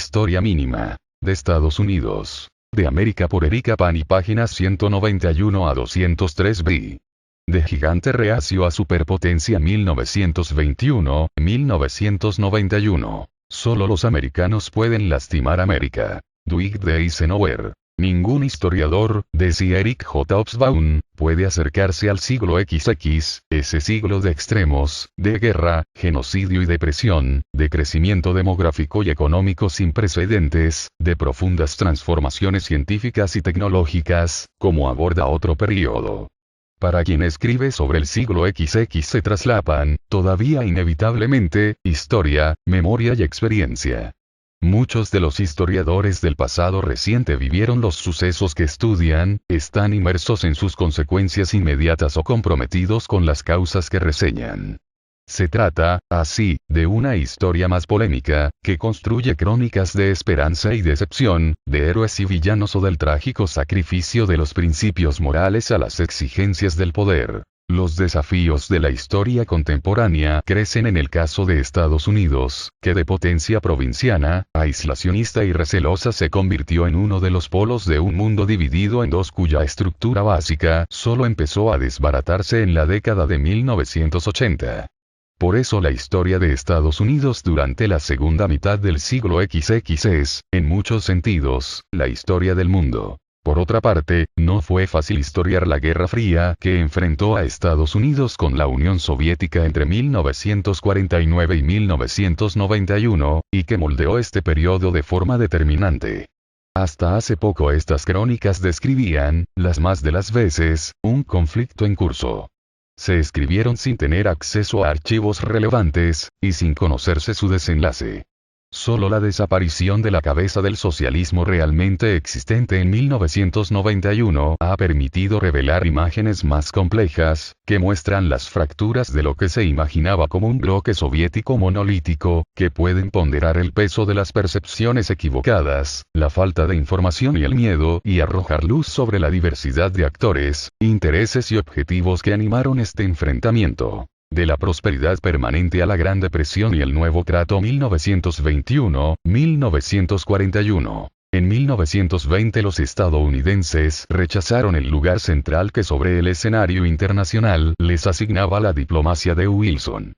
Historia mínima. De Estados Unidos. De América por Erika Pani, páginas 191 a 203b. De gigante reacio a superpotencia 1921-1991. Solo los americanos pueden lastimar América. Dwight D. Eisenhower. Ningún historiador, decía Eric J. Hobsbawm, puede acercarse al siglo XX, ese siglo de extremos, de guerra, genocidio y depresión, de crecimiento demográfico y económico sin precedentes, de profundas transformaciones científicas y tecnológicas, como aborda otro periodo. Para quien escribe sobre el siglo XX se traslapan, todavía inevitablemente, historia, memoria y experiencia. Muchos de los historiadores del pasado reciente vivieron los sucesos que estudian, están inmersos en sus consecuencias inmediatas o comprometidos con las causas que reseñan. Se trata, así, de una historia más polémica, que construye crónicas de esperanza y decepción, de héroes y villanos o del trágico sacrificio de los principios morales a las exigencias del poder. Los desafíos de la historia contemporánea crecen en el caso de Estados Unidos, que de potencia provinciana, aislacionista y recelosa se convirtió en uno de los polos de un mundo dividido en dos cuya estructura básica solo empezó a desbaratarse en la década de 1980. Por eso la historia de Estados Unidos durante la segunda mitad del siglo XX es, en muchos sentidos, la historia del mundo. Por otra parte, no fue fácil historiar la Guerra Fría que enfrentó a Estados Unidos con la Unión Soviética entre 1949 y 1991, y que moldeó este periodo de forma determinante. Hasta hace poco estas crónicas describían, las más de las veces, un conflicto en curso. Se escribieron sin tener acceso a archivos relevantes, y sin conocerse su desenlace. Solo la desaparición de la cabeza del socialismo realmente existente en 1991 ha permitido revelar imágenes más complejas, que muestran las fracturas de lo que se imaginaba como un bloque soviético monolítico, que pueden ponderar el peso de las percepciones equivocadas, la falta de información y el miedo, y arrojar luz sobre la diversidad de actores, intereses y objetivos que animaron este enfrentamiento. De la prosperidad permanente a la Gran Depresión y el Nuevo Trato 1921-1941. En 1920 los estadounidenses rechazaron el lugar central que sobre el escenario internacional les asignaba la diplomacia de Wilson.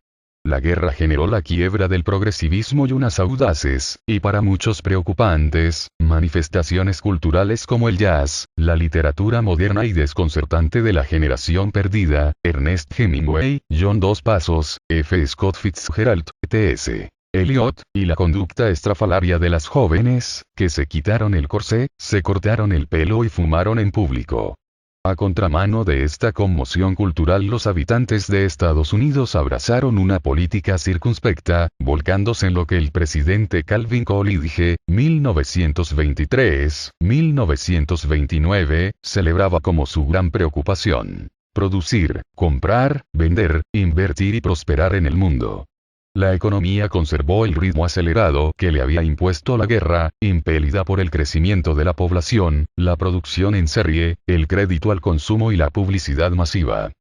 La guerra generó la quiebra del progresivismo y unas audaces, y para muchos preocupantes, manifestaciones culturales como el jazz, la literatura moderna y desconcertante de la generación perdida, Ernest Hemingway, John Dos Passos, F. Scott Fitzgerald, T.S. Eliot, y la conducta estrafalaria de las jóvenes, que se quitaron el corsé, se cortaron el pelo y fumaron en público. A contramano de esta conmoción cultural, los habitantes de Estados Unidos abrazaron una política circunspecta, volcándose en lo que el presidente Calvin Coolidge, 1923-1929, celebraba como su gran preocupación: producir, comprar, vender, invertir y prosperar en el mundo. La economía conservó el ritmo acelerado que le había impuesto la guerra, impelida por el crecimiento de la población, la producción en serie, el crédito al consumo y la publicidad masiva.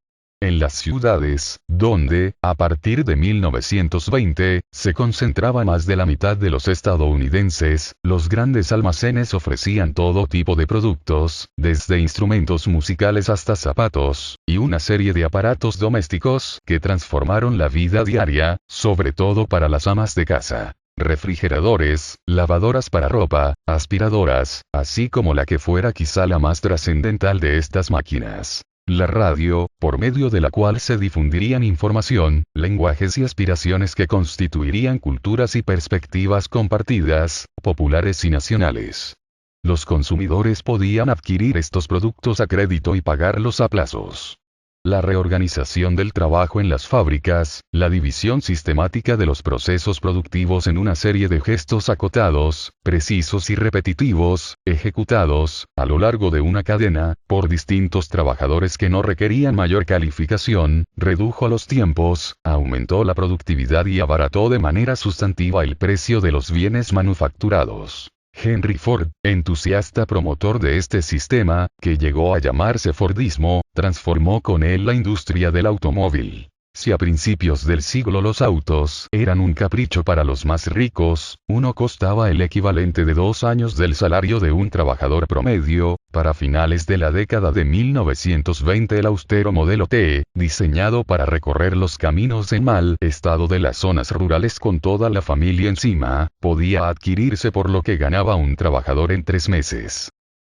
En las ciudades, donde, a partir de 1920, se concentraba más de la mitad de los estadounidenses, los grandes almacenes ofrecían todo tipo de productos, desde instrumentos musicales hasta zapatos, y una serie de aparatos domésticos que transformaron la vida diaria, sobre todo para las amas de casa. Refrigeradores, lavadoras para ropa, aspiradoras, así como la que fuera quizá la más trascendental de estas máquinas: la radio, por medio de la cual se difundirían información, lenguajes y aspiraciones que constituirían culturas y perspectivas compartidas, populares y nacionales. Los consumidores podían adquirir estos productos a crédito y pagarlos a plazos. La reorganización del trabajo en las fábricas, la división sistemática de los procesos productivos en una serie de gestos acotados, precisos y repetitivos, ejecutados, a lo largo de una cadena, por distintos trabajadores que no requerían mayor calificación, redujo los tiempos, aumentó la productividad y abarató de manera sustantiva el precio de los bienes manufacturados. Henry Ford, entusiasta promotor de este sistema, que llegó a llamarse Fordismo, transformó con él la industria del automóvil. Si a principios del siglo los autos eran un capricho para los más ricos, uno costaba el equivalente de 2 años del salario de un trabajador promedio, para finales de la década de 1920 el austero modelo T, diseñado para recorrer los caminos en mal estado de las zonas rurales con toda la familia encima, podía adquirirse por lo que ganaba un trabajador en 3 meses.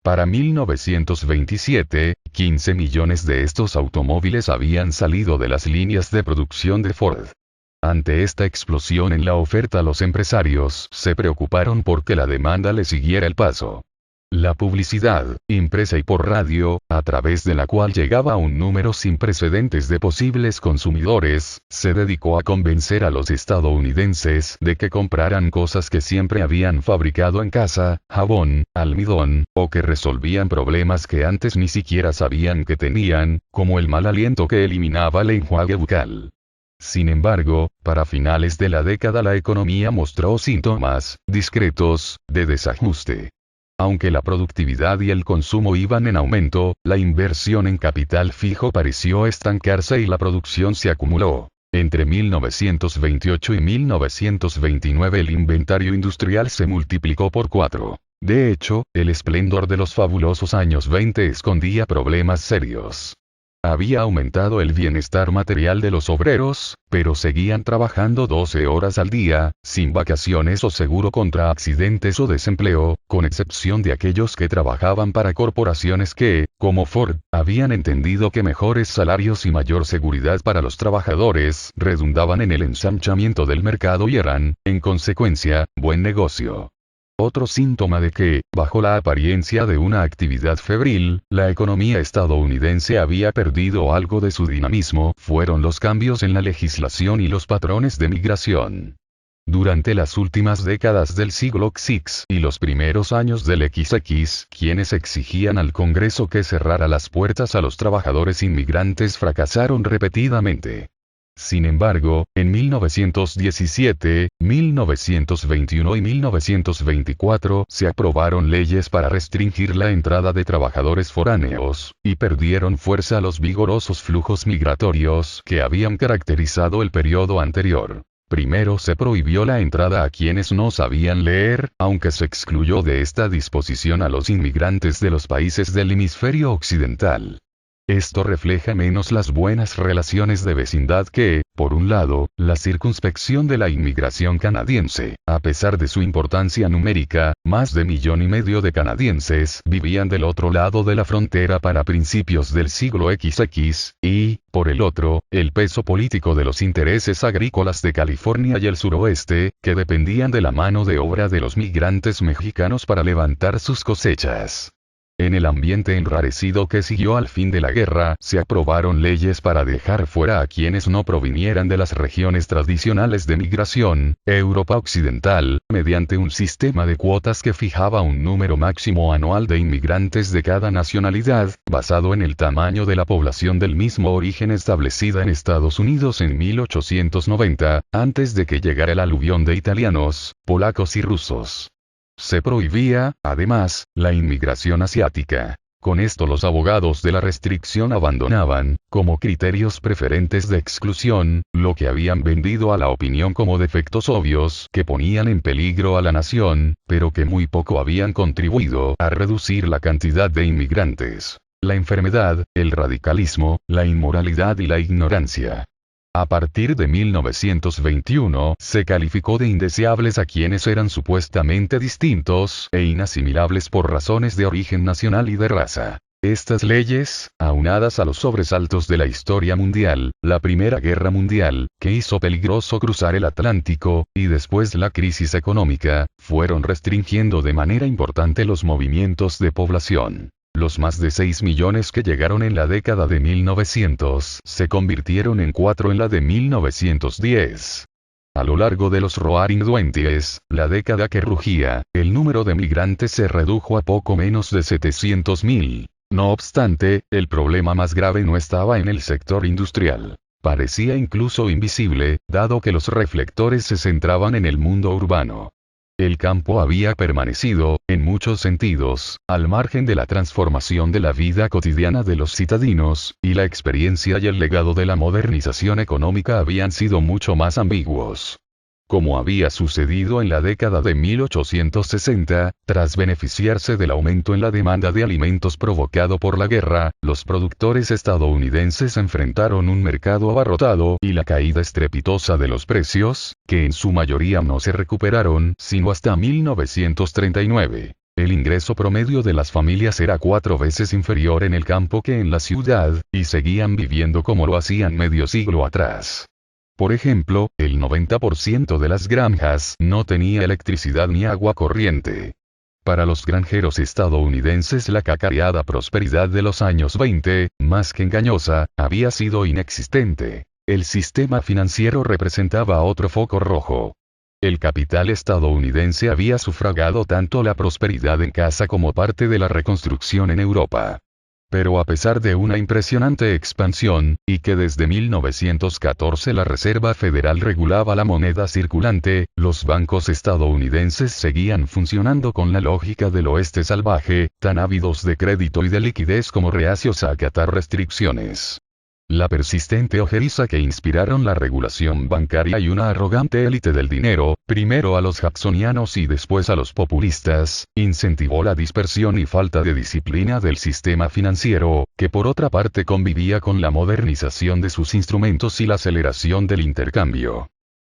Para 1927, 15 millones de estos automóviles habían salido de las líneas de producción de Ford. Ante esta explosión en la oferta, los empresarios se preocuparon por que la demanda le siguiera el paso. La publicidad, impresa y por radio, a través de la cual llegaba un número sin precedentes de posibles consumidores, se dedicó a convencer a los estadounidenses de que compraran cosas que siempre habían fabricado en casa, jabón, almidón, o que resolvían problemas que antes ni siquiera sabían que tenían, como el mal aliento que eliminaba el enjuague bucal. Sin embargo, para finales de la década la economía mostró síntomas, discretos, de desajuste. Aunque la productividad y el consumo iban en aumento, la inversión en capital fijo pareció estancarse y la producción se acumuló. Entre 1928 y 1929 el inventario industrial se multiplicó por 4. De hecho, el esplendor de los fabulosos años 20 escondía problemas serios. Había aumentado el bienestar material de los obreros, pero seguían trabajando 12 horas al día, sin vacaciones o seguro contra accidentes o desempleo, con excepción de aquellos que trabajaban para corporaciones que, como Ford, habían entendido que mejores salarios y mayor seguridad para los trabajadores redundaban en el ensanchamiento del mercado y eran, en consecuencia, buen negocio. Otro síntoma de que, bajo la apariencia de una actividad febril, la economía estadounidense había perdido algo de su dinamismo, fueron los cambios en la legislación y los patrones de migración. Durante las últimas décadas del siglo XX y los primeros años del XX, quienes exigían al Congreso que cerrara las puertas a los trabajadores inmigrantes fracasaron repetidamente. Sin embargo, en 1917, 1921 y 1924 se aprobaron leyes para restringir la entrada de trabajadores foráneos, y perdieron fuerza los vigorosos flujos migratorios que habían caracterizado el periodo anterior. Primero se prohibió la entrada a quienes no sabían leer, aunque se excluyó de esta disposición a los inmigrantes de los países del hemisferio occidental. Esto refleja menos las buenas relaciones de vecindad que, por un lado, la circunspección de la inmigración canadiense. A pesar de su importancia numérica, más de 1,5 millones de canadienses vivían del otro lado de la frontera para principios del siglo XX, y, por el otro, el peso político de los intereses agrícolas de California y el suroeste, que dependían de la mano de obra de los migrantes mexicanos para levantar sus cosechas. En el ambiente enrarecido que siguió al fin de la guerra, se aprobaron leyes para dejar fuera a quienes no provinieran de las regiones tradicionales de migración, Europa Occidental, mediante un sistema de cuotas que fijaba un número máximo anual de inmigrantes de cada nacionalidad, basado en el tamaño de la población del mismo origen establecida en Estados Unidos en 1890, antes de que llegara el aluvión de italianos, polacos y rusos. Se prohibía, además, la inmigración asiática. Con esto los abogados de la restricción abandonaban, como criterios preferentes de exclusión, lo que habían vendido a la opinión como defectos obvios que ponían en peligro a la nación, pero que muy poco habían contribuido a reducir la cantidad de inmigrantes. La enfermedad, el radicalismo, la inmoralidad y la ignorancia. A partir de 1921, se calificó de indeseables a quienes eran supuestamente distintos e inasimilables por razones de origen nacional y de raza. Estas leyes, aunadas a los sobresaltos de la historia mundial, la Primera Guerra Mundial, que hizo peligroso cruzar el Atlántico, y después la crisis económica, fueron restringiendo de manera importante los movimientos de población. Los más de 6 millones que llegaron en la década de 1900 se convirtieron en 4 en la de 1910. A lo largo de los Roaring Twenties, la década que rugía, el número de migrantes se redujo a poco menos de 700.000. No obstante, el problema más grave no estaba en el sector industrial. Parecía incluso invisible, dado que los reflectores se centraban en el mundo urbano. El campo había permanecido, en muchos sentidos, al margen de la transformación de la vida cotidiana de los citadinos, y la experiencia y el legado de la modernización económica habían sido mucho más ambiguos. Como había sucedido en la década de 1860, tras beneficiarse del aumento en la demanda de alimentos provocado por la guerra, los productores estadounidenses enfrentaron un mercado abarrotado y la caída estrepitosa de los precios, que en su mayoría no se recuperaron sino hasta 1939. El ingreso promedio de las familias era 4 veces inferior en el campo que en la ciudad, y seguían viviendo como lo hacían medio siglo atrás. Por ejemplo, el 90% de las granjas no tenía electricidad ni agua corriente. Para los granjeros estadounidenses la cacareada prosperidad de los años 20, más que engañosa, había sido inexistente. El sistema financiero representaba otro foco rojo. El capital estadounidense había sufragado tanto la prosperidad en casa como parte de la reconstrucción en Europa. Pero a pesar de una impresionante expansión, y que desde 1914 la Reserva Federal regulaba la moneda circulante, los bancos estadounidenses seguían funcionando con la lógica del oeste salvaje, tan ávidos de crédito y de liquidez como reacios a acatar restricciones. La persistente ojeriza que inspiraron la regulación bancaria y una arrogante élite del dinero, primero a los jacksonianos y después a los populistas, incentivó la dispersión y falta de disciplina del sistema financiero, que por otra parte convivía con la modernización de sus instrumentos y la aceleración del intercambio.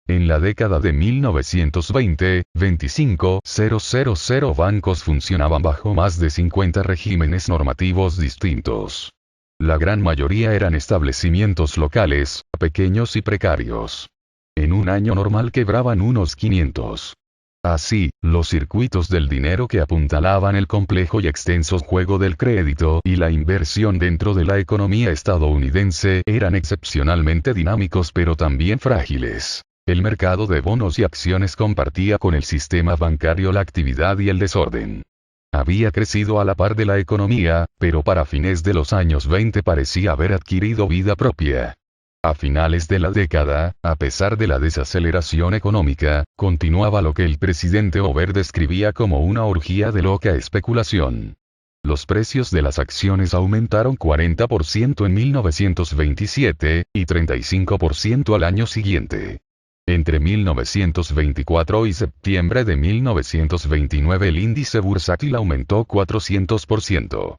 En la década de 1920, 25,000 bancos funcionaban bajo más de 50 regímenes normativos distintos. La gran mayoría eran establecimientos locales, pequeños y precarios. En un año normal quebraban unos 500. Así, los circuitos del dinero que apuntalaban el complejo y extenso juego del crédito y la inversión dentro de la economía estadounidense eran excepcionalmente dinámicos pero también frágiles. El mercado de bonos y acciones compartía con el sistema bancario la actividad y el desorden. Había crecido a la par de la economía, pero para fines de los años 20 parecía haber adquirido vida propia. A finales de la década, a pesar de la desaceleración económica, continuaba lo que el presidente Hoover describía como una orgía de loca especulación. Los precios de las acciones aumentaron 40% en 1927, y 35% al año siguiente. Entre 1924 y septiembre de 1929 el índice bursátil aumentó 400%.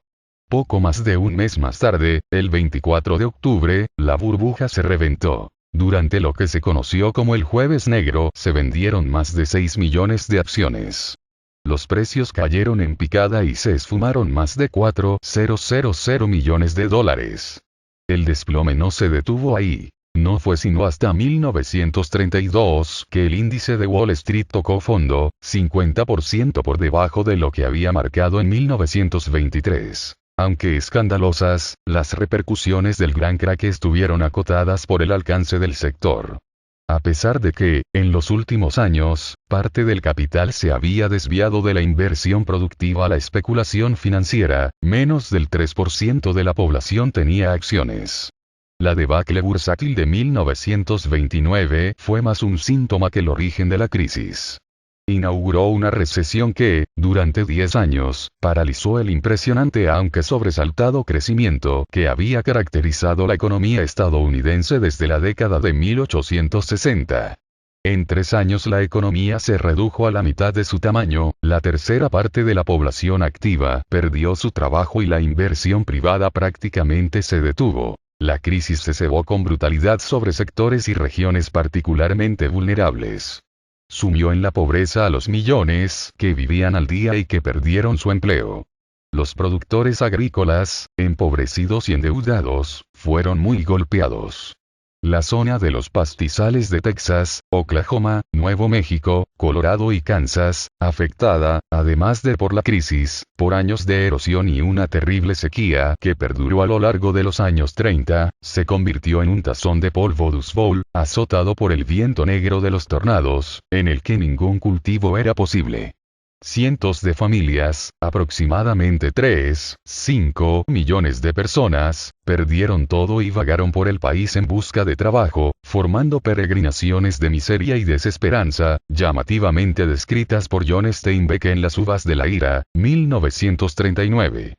Poco más de un mes más tarde, el 24 de octubre, la burbuja se reventó. Durante lo que se conoció como el Jueves Negro, se vendieron más de 6 millones de acciones. Los precios cayeron en picada y se esfumaron más de 4,000 millones de dólares. El desplome no se detuvo ahí. No fue sino hasta 1932 que el índice de Wall Street tocó fondo, 50% por debajo de lo que había marcado en 1923. Aunque escandalosas, las repercusiones del gran crack estuvieron acotadas por el alcance del sector. A pesar de que, en los últimos años, parte del capital se había desviado de la inversión productiva a la especulación financiera, menos del 3% de la población tenía acciones. La debacle bursátil de 1929 fue más un síntoma que el origen de la crisis. Inauguró una recesión que, durante 10 años, paralizó el impresionante aunque sobresaltado crecimiento que había caracterizado la economía estadounidense desde la década de 1860. En 3 años la economía se redujo a la mitad de su tamaño, la tercera parte de la población activa perdió su trabajo y la inversión privada prácticamente se detuvo. La crisis se cebó con brutalidad sobre sectores y regiones particularmente vulnerables. Sumió en la pobreza a los millones que vivían al día y que perdieron su empleo. Los productores agrícolas, empobrecidos y endeudados, fueron muy golpeados. La zona de los pastizales de Texas, Oklahoma, Nuevo México, Colorado y Kansas, afectada, además de por la crisis, por años de erosión y una terrible sequía que perduró a lo largo de los años 30, se convirtió en un tazón de polvo Dust Bowl, azotado por el viento negro de los tornados, en el que ningún cultivo era posible. Cientos de familias, aproximadamente 3,5 millones de personas, perdieron todo y vagaron por el país en busca de trabajo, formando peregrinaciones de miseria y desesperanza, llamativamente descritas por John Steinbeck en Las uvas de la ira, 1939.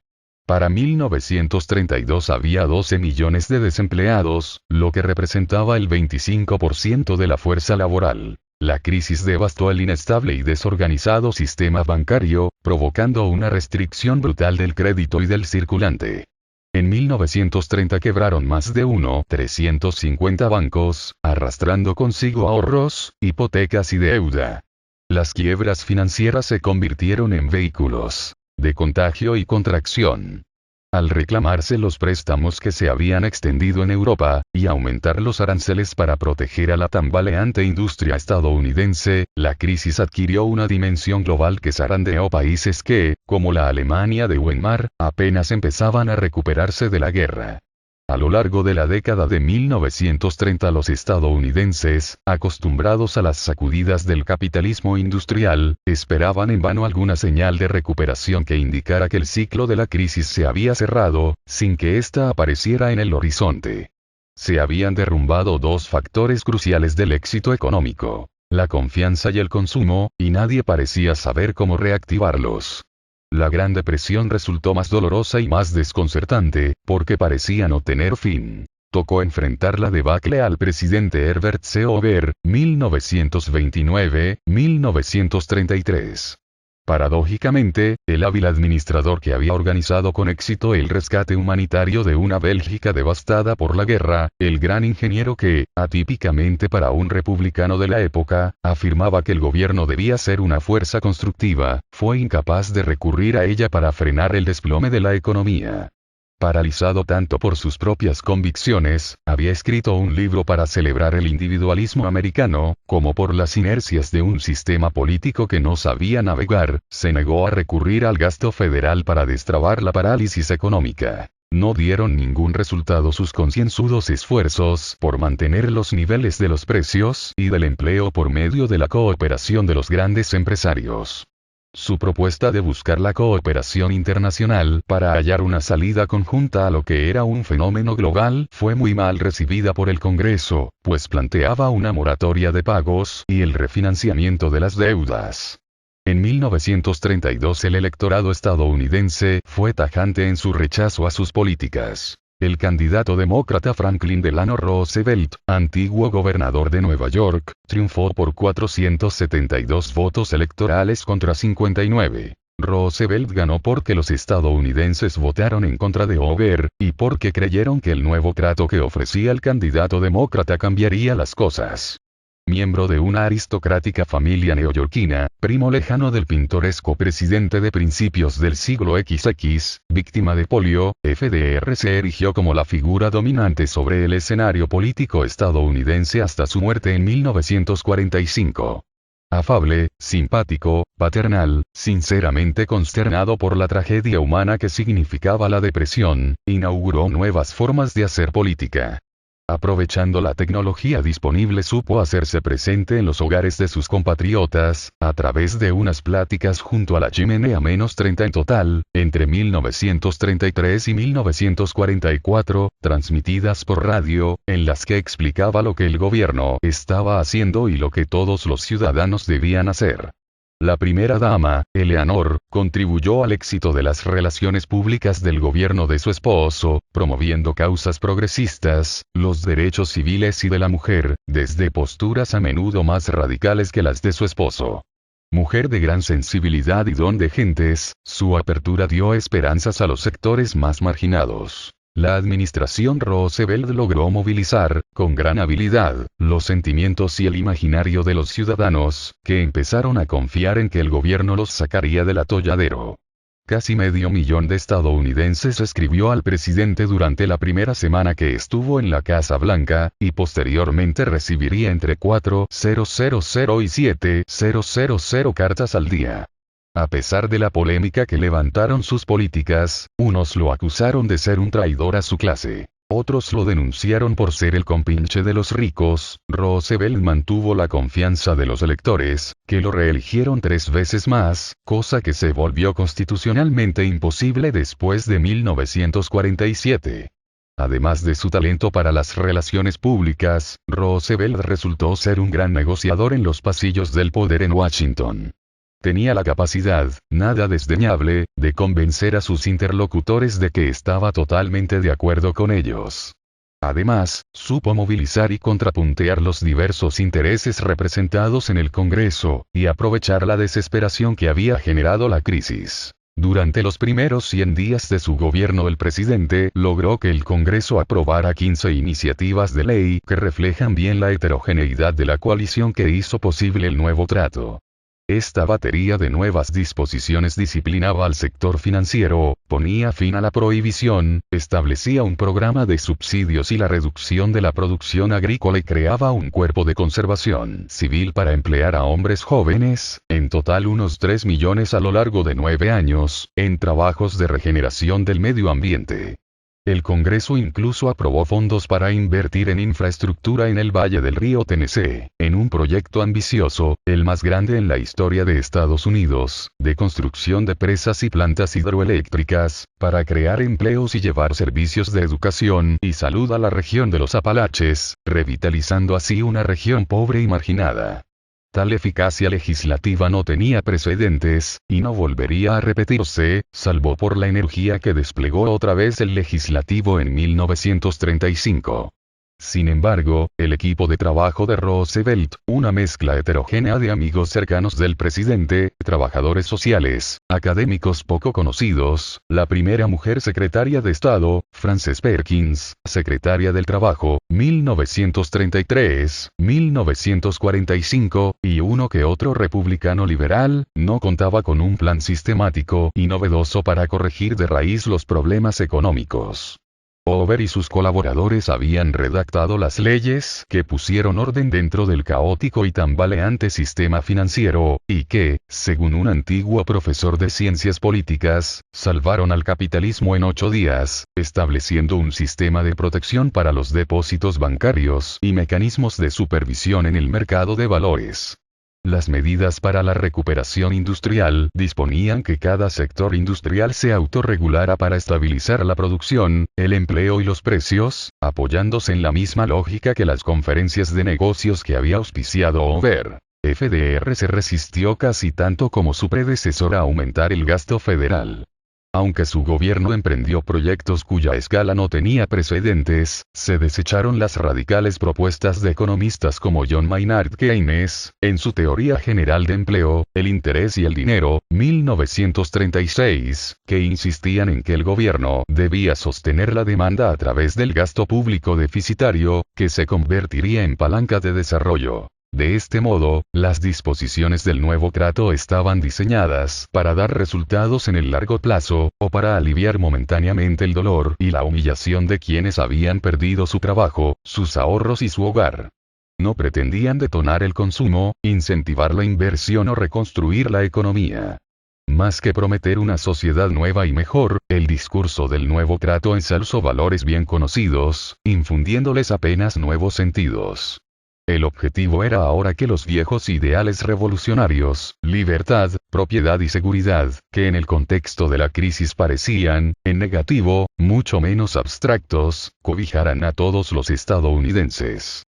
Para 1932 había 12 millones de desempleados, lo que representaba el 25% de la fuerza laboral. La crisis devastó el inestable y desorganizado sistema bancario, provocando una restricción brutal del crédito y del circulante. En 1930 quebraron más de 350 bancos, arrastrando consigo ahorros, hipotecas y deuda. Las quiebras financieras se convirtieron en vehículos de contagio y contracción. Al reclamarse los préstamos que se habían extendido en Europa, y aumentar los aranceles para proteger a la tambaleante industria estadounidense, la crisis adquirió una dimensión global que zarandeó países que, como la Alemania de Weimar, apenas empezaban a recuperarse de la guerra. A lo largo de la década de 1930 los estadounidenses, acostumbrados a las sacudidas del capitalismo industrial, esperaban en vano alguna señal de recuperación que indicara que el ciclo de la crisis se había cerrado, sin que ésta apareciera en el horizonte. Se habían derrumbado dos factores cruciales del éxito económico: la confianza y el consumo, y nadie parecía saber cómo reactivarlos. La Gran Depresión resultó más dolorosa y más desconcertante, porque parecía no tener fin. Tocó enfrentar la debacle al presidente Herbert C. Hoover, 1929-1933. Paradójicamente, el hábil administrador que había organizado con éxito el rescate humanitario de una Bélgica devastada por la guerra, el gran ingeniero que, atípicamente para un republicano de la época, afirmaba que el gobierno debía ser una fuerza constructiva, fue incapaz de recurrir a ella para frenar el desplome de la economía. Paralizado tanto por sus propias convicciones, había escrito un libro para celebrar el individualismo americano, como por las inercias de un sistema político que no sabía navegar, se negó a recurrir al gasto federal para destrabar la parálisis económica. No dieron ningún resultado sus concienzudos esfuerzos por mantener los niveles de los precios y del empleo por medio de la cooperación de los grandes empresarios. Su propuesta de buscar la cooperación internacional para hallar una salida conjunta a lo que era un fenómeno global fue muy mal recibida por el Congreso, pues planteaba una moratoria de pagos y el refinanciamiento de las deudas. En 1932 el electorado estadounidense fue tajante en su rechazo a sus políticas. El candidato demócrata Franklin Delano Roosevelt, antiguo gobernador de Nueva York, triunfó por 472 votos electorales contra 59. Roosevelt ganó porque los estadounidenses votaron en contra de Hoover, y porque creyeron que el nuevo trato que ofrecía el candidato demócrata cambiaría las cosas. Miembro de una aristocrática familia neoyorquina, primo lejano del pintoresco presidente de principios del siglo XX, víctima de polio, FDR se erigió como la figura dominante sobre el escenario político estadounidense hasta su muerte en 1945. Afable, simpático, paternal, sinceramente consternado por la tragedia humana que significaba la depresión, inauguró nuevas formas de hacer política. Aprovechando la tecnología disponible supo hacerse presente en los hogares de sus compatriotas, a través de unas pláticas junto a la chimenea -30 en total, entre 1933 y 1944, transmitidas por radio, en las que explicaba lo que el gobierno estaba haciendo y lo que todos los ciudadanos debían hacer. La primera dama, Eleanor, contribuyó al éxito de las relaciones públicas del gobierno de su esposo, promoviendo causas progresistas, los derechos civiles y de la mujer, desde posturas a menudo más radicales que las de su esposo. Mujer de gran sensibilidad y don de gentes, su apertura dio esperanzas a los sectores más marginados. La administración Roosevelt logró movilizar, con gran habilidad, los sentimientos y el imaginario de los ciudadanos, que empezaron a confiar en que el gobierno los sacaría del atolladero. Casi 500,000 de estadounidenses escribió al presidente durante la primera semana que estuvo en la Casa Blanca, y posteriormente recibiría entre 4,000 y 7,000 cartas al día. A pesar de la polémica que levantaron sus políticas, unos lo acusaron de ser un traidor a su clase. Otros lo denunciaron por ser el compinche de los ricos. Roosevelt mantuvo la confianza de los electores, que lo reeligieron 3 veces más, cosa que se volvió constitucionalmente imposible después de 1947. Además de su talento para las relaciones públicas, Roosevelt resultó ser un gran negociador en los pasillos del poder en Washington. Tenía la capacidad, nada desdeñable, de convencer a sus interlocutores de que estaba totalmente de acuerdo con ellos. Además, supo movilizar y contrapuntear los diversos intereses representados en el Congreso, y aprovechar la desesperación que había generado la crisis. Durante los primeros 100 días de su gobierno el presidente logró que el Congreso aprobara 15 iniciativas de ley que reflejan bien la heterogeneidad de la coalición que hizo posible el nuevo trato. Esta batería de nuevas disposiciones disciplinaba al sector financiero, ponía fin a la prohibición, establecía un programa de subsidios y la reducción de la producción agrícola y creaba un cuerpo de conservación civil para emplear a hombres jóvenes, en total unos 3 millones a lo largo de 9 años, en trabajos de regeneración del medio ambiente. El Congreso incluso aprobó fondos para invertir en infraestructura en el Valle del Río Tennessee, en un proyecto ambicioso, el más grande en la historia de Estados Unidos, de construcción de presas y plantas hidroeléctricas, para crear empleos y llevar servicios de educación y salud a la región de los Apalaches, revitalizando así una región pobre y marginada. Tal eficacia legislativa no tenía precedentes, y no volvería a repetirse, salvo por la energía que desplegó otra vez el legislativo en 1935. Sin embargo, el equipo de trabajo de Roosevelt, una mezcla heterogénea de amigos cercanos del presidente, trabajadores sociales, académicos poco conocidos, la primera mujer secretaria de Estado, Frances Perkins, secretaria del Trabajo, 1933, 1945, y uno que otro republicano liberal, no contaba con un plan sistemático y novedoso para corregir de raíz los problemas económicos. Hoover y sus colaboradores habían redactado las leyes que pusieron orden dentro del caótico y tambaleante sistema financiero, y que, según un antiguo profesor de ciencias políticas, salvaron al capitalismo en 8 días, estableciendo un sistema de protección para los depósitos bancarios y mecanismos de supervisión en el mercado de valores. Las medidas para la recuperación industrial disponían que cada sector industrial se autorregulara para estabilizar la producción, el empleo y los precios, apoyándose en la misma lógica que las conferencias de negocios que había auspiciado Hoover. FDR se resistió casi tanto como su predecesor a aumentar el gasto federal. Aunque su gobierno emprendió proyectos cuya escala no tenía precedentes, se desecharon las radicales propuestas de economistas como John Maynard Keynes, en su Teoría General de Empleo, el Interés y el Dinero, 1936, que insistían en que el gobierno debía sostener la demanda a través del gasto público deficitario, que se convertiría en palanca de desarrollo. De este modo, las disposiciones del nuevo trato estaban diseñadas para dar resultados en el largo plazo, o para aliviar momentáneamente el dolor y la humillación de quienes habían perdido su trabajo, sus ahorros y su hogar. No pretendían detonar el consumo, incentivar la inversión o reconstruir la economía. Más que prometer una sociedad nueva y mejor, el discurso del nuevo trato ensalzó valores bien conocidos, infundiéndoles apenas nuevos sentidos. El objetivo era ahora que los viejos ideales revolucionarios, libertad, propiedad y seguridad, que en el contexto de la crisis parecían, en negativo, mucho menos abstractos, cobijaran a todos los estadounidenses.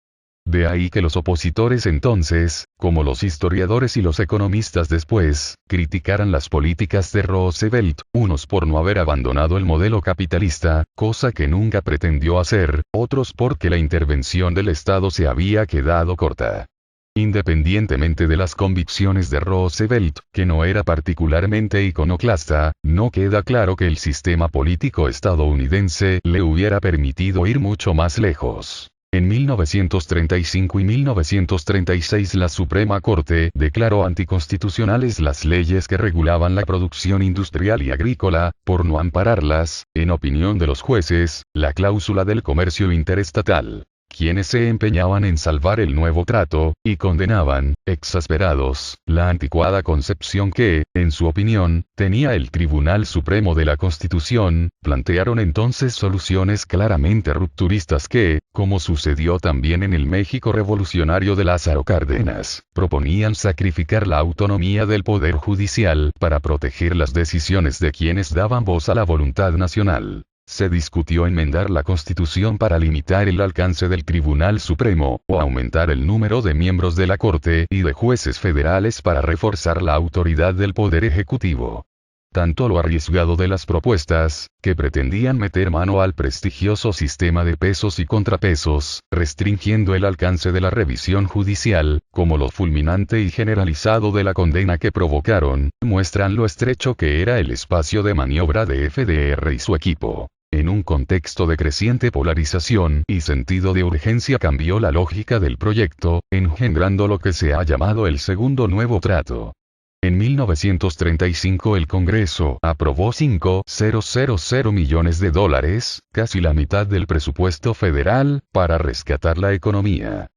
De ahí que los opositores entonces, como los historiadores y los economistas después, criticaran las políticas de Roosevelt, unos por no haber abandonado el modelo capitalista, cosa que nunca pretendió hacer, otros porque la intervención del Estado se había quedado corta. Independientemente de las convicciones de Roosevelt, que no era particularmente iconoclasta, no queda claro que el sistema político estadounidense le hubiera permitido ir mucho más lejos. En 1935 y 1936 la Suprema Corte declaró anticonstitucionales las leyes que regulaban la producción industrial y agrícola, por no ampararlas, en opinión de los jueces, la cláusula del comercio interestatal. quienes se empeñaban en salvar el nuevo trato, y condenaban, exasperados, la anticuada concepción que, en su opinión, tenía el Tribunal Supremo de la Constitución. Plantearon entonces soluciones claramente rupturistas que, como sucedió también en el México revolucionario de Lázaro Cárdenas, proponían sacrificar la autonomía del Poder Judicial para proteger las decisiones de quienes daban voz a la voluntad nacional. Se discutió enmendar la Constitución para limitar el alcance del Tribunal Supremo, o aumentar el número de miembros de la Corte y de jueces federales para reforzar la autoridad del Poder Ejecutivo. Tanto lo arriesgado de las propuestas, que pretendían meter mano al prestigioso sistema de pesos y contrapesos, restringiendo el alcance de la revisión judicial, como lo fulminante y generalizado de la condena que provocaron, muestran lo estrecho que era el espacio de maniobra de FDR y su equipo. En un contexto de creciente polarización y sentido de urgencia cambió la lógica del proyecto, engendrando lo que se ha llamado el segundo nuevo trato. En 1935 el Congreso aprobó $5.000 millones, casi la mitad del presupuesto federal, para rescatar la economía.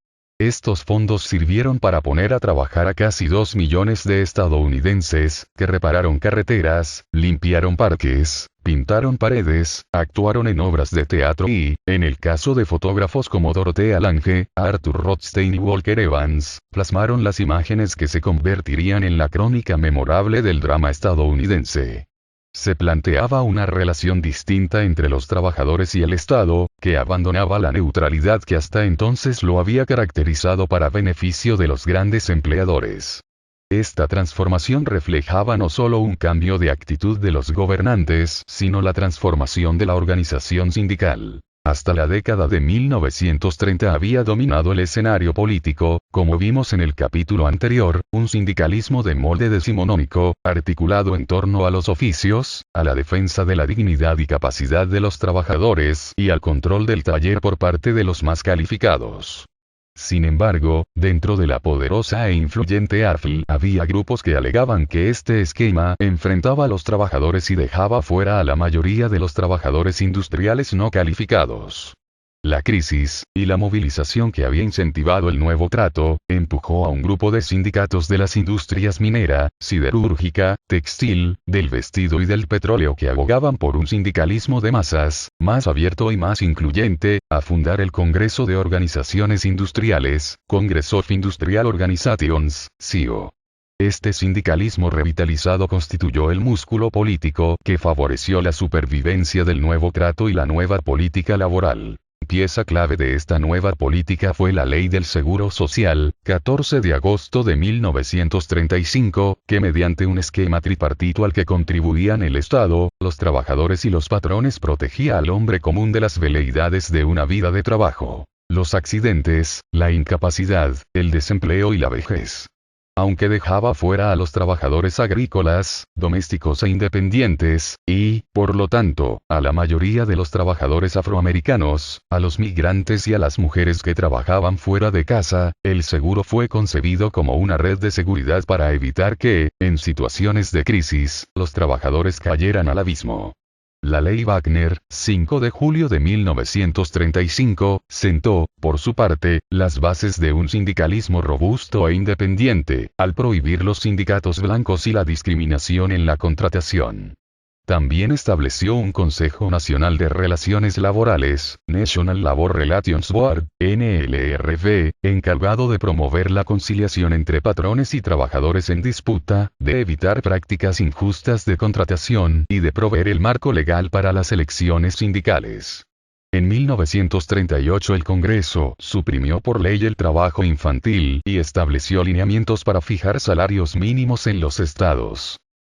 Estos fondos sirvieron para poner a trabajar a casi 2 millones de estadounidenses, que repararon carreteras, limpiaron parques, pintaron paredes, actuaron en obras de teatro y, en el caso de fotógrafos como Dorothea Lange, Arthur Rothstein y Walker Evans, plasmaron las imágenes que se convertirían en la crónica memorable del drama estadounidense. Se planteaba una relación distinta entre los trabajadores y el Estado, que abandonaba la neutralidad que hasta entonces lo había caracterizado para beneficio de los grandes empleadores. Esta transformación reflejaba no solo un cambio de actitud de los gobernantes, sino la transformación de la organización sindical. Hasta la década de 1930 había dominado el escenario político, como vimos en el capítulo anterior, un sindicalismo de molde decimonónico, articulado en torno a los oficios, a la defensa de la dignidad y capacidad de los trabajadores, y al control del taller por parte de los más calificados. Sin embargo, dentro de la poderosa e influyente AFL, había grupos que alegaban que este esquema enfrentaba a los trabajadores y dejaba fuera a la mayoría de los trabajadores industriales no calificados. La crisis, y la movilización que había incentivado el nuevo trato, empujó a un grupo de sindicatos de las industrias minera, siderúrgica, textil, del vestido y del petróleo que abogaban por un sindicalismo de masas, más abierto y más incluyente, a fundar el Congreso de Organizaciones Industriales, Congress of Industrial Organizations, CIO. Este sindicalismo revitalizado constituyó el músculo político que favoreció la supervivencia del nuevo trato y la nueva política laboral. Pieza clave de esta nueva política fue la Ley del Seguro Social, 14 de agosto de 1935, que mediante un esquema tripartito al que contribuían el Estado, los trabajadores y los patrones protegía al hombre común de las veleidades de una vida de trabajo, los accidentes, la incapacidad, el desempleo y la vejez. Aunque dejaba fuera a los trabajadores agrícolas, domésticos e independientes, y, por lo tanto, a la mayoría de los trabajadores afroamericanos, a los migrantes y a las mujeres que trabajaban fuera de casa, el seguro fue concebido como una red de seguridad para evitar que, en situaciones de crisis, los trabajadores cayeran al abismo. La Ley Wagner, 5 de julio de 1935, sentó, por su parte, las bases de un sindicalismo robusto e independiente, al prohibir los sindicatos blancos y la discriminación en la contratación. También estableció un Consejo Nacional de Relaciones Laborales, National Labor Relations Board, NLRB, encargado de promover la conciliación entre patrones y trabajadores en disputa, de evitar prácticas injustas de contratación y de proveer el marco legal para las elecciones sindicales. En 1938 el Congreso suprimió por ley el trabajo infantil y estableció lineamientos para fijar salarios mínimos en los estados.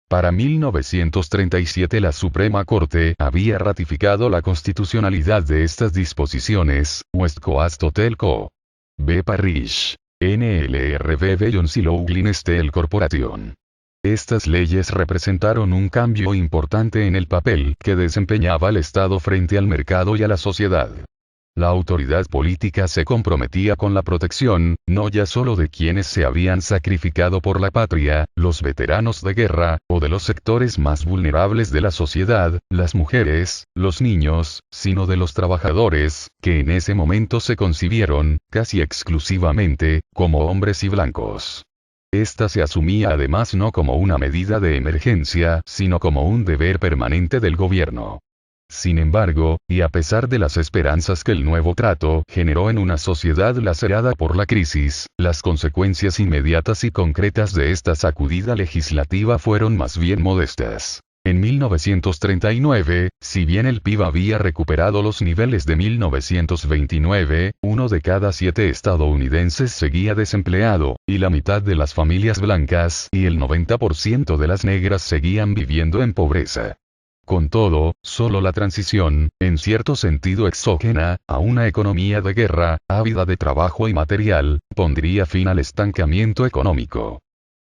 Para 1937 la Suprema Corte había ratificado la constitucionalidad de estas disposiciones, West Coast Hotel Co. B. Parrish. NLRB Beyond Loughlin Steel Corporation. Estas leyes representaron un cambio importante en el papel que desempeñaba el Estado frente al mercado y a la sociedad. La autoridad política se comprometía con la protección, no ya solo de quienes se habían sacrificado por la patria, los veteranos de guerra, o de los sectores más vulnerables de la sociedad, las mujeres, los niños, sino de los trabajadores, que en ese momento se concibieron, casi exclusivamente, como hombres y blancos. Esta se asumía además no como una medida de emergencia, sino como un deber permanente del gobierno. Sin embargo, y a pesar de las esperanzas que el nuevo trato generó en una sociedad lacerada por la crisis, las consecuencias inmediatas y concretas de esta sacudida legislativa fueron más bien modestas. En 1939, si bien el PIB había recuperado los niveles de 1929, 1 de cada 7 estadounidenses seguía desempleado, y la mitad de las familias blancas y el 90% de las negras seguían viviendo en pobreza. Con todo, solo la transición, en cierto sentido exógena, a una economía de guerra, ávida de trabajo y material, pondría fin al estancamiento económico.